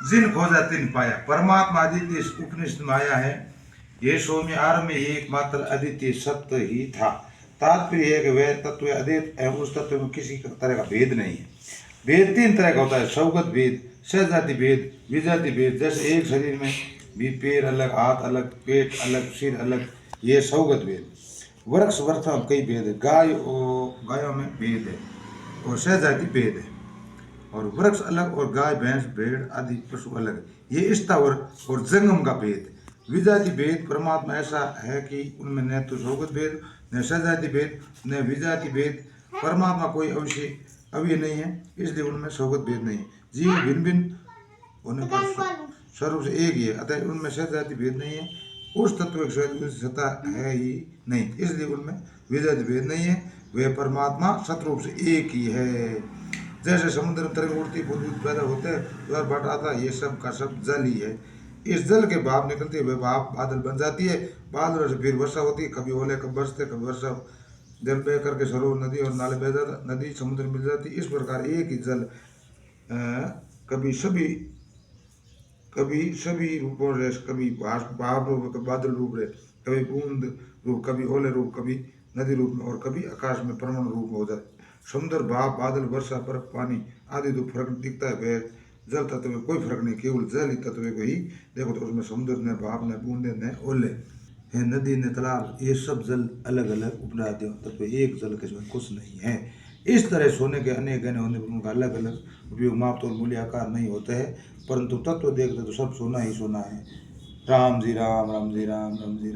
जिन खोजा तिन पाया। परमात्मा अद्वितीय उपनिषद में आया है, ये सौम्य आरम्भ में एकमात्र अद्वितीय सत्य ही था। तात्पर्य है कि वह तत्व अद्वैत है, उस तत्व में किसी तरह का भेद नहीं है। भेद तीन तरह का होता है, सौगत भेद, सहजाति भेद, विजाति भेद। जैसे एक शरीर में भी पैर अलग, हाथ अलग, पेट अलग, सिर अलग, ये सौगत भेद। वृक्ष वर्ष में कई भेद है, गायों में भेद है और सहजाति भेद है। और वृक्ष अलग और गाय भैंस भेड़ आदि पशु अलग, ये स्थावर और जंगम का भेद। विजाति भेद, परमात्मा ऐसा है कि उनमें न तो सौगत भेद, न सहजाति भेद, न विजाति भेद। परमात्मा कोई अवयव नहीं है, इसलिए उनमें सौगत भेद नहीं है। जीव भिन्न भिन्न होने पर स्वरूप से एक ही है, अतः उनमें सहजाति भेद नहीं है। उस तत्व की सत्ता है ही नहीं, इसलिए उनमें विजाति भेद नहीं है। वे परमात्मा सतरूप से एक ही है। जैसे समुद्र में तरंग उड़ती बुदबुद पैदा होते हैं, बट आता, ये सब का सब जल ही है। इस जल के भाप निकलते हुए भाप बादल बन जाती है, बादलों से फिर वर्षा होती है, कभी ओले कभी बरसते, कभी वर्षा जल बह करके सरोवर नदी और नाले बह जाता, नदी समुद्र मिल जाती। इस प्रकार एक ही जल कभी सभी रूपों रहे, कभी भाप रूप, कभी बादल रूप रहे, कभी बूंद रूप, कभी ओले रूप, कभी नदी रूप में, और कभी आकाश में परमाणु रूप में हो जाए। समुद्र, भाप, बादल, वर्षा, बर्फ, पानी आदि तो फर्क दिखता है, वह जल तत्व में कोई फर्क नहीं, केवल जल ही तत्व को ही देखो तो उसमें समुद्र न भाप न बूंदे न ओले है, नदी न तालाब, ये सब जल अलग अलग उपराधियों तत्व, एक जल के इसमें कुछ नहीं है। इस तरह सोने के अनेक गहने होने पर उनका अलग अलग उपयोग, माप तोल, मूल्य, आकार नहीं होते हैं, परंतु तत्व देखते तो सब सोना ही सोना है। राम जी राम, राम जी राम, राम जी राम।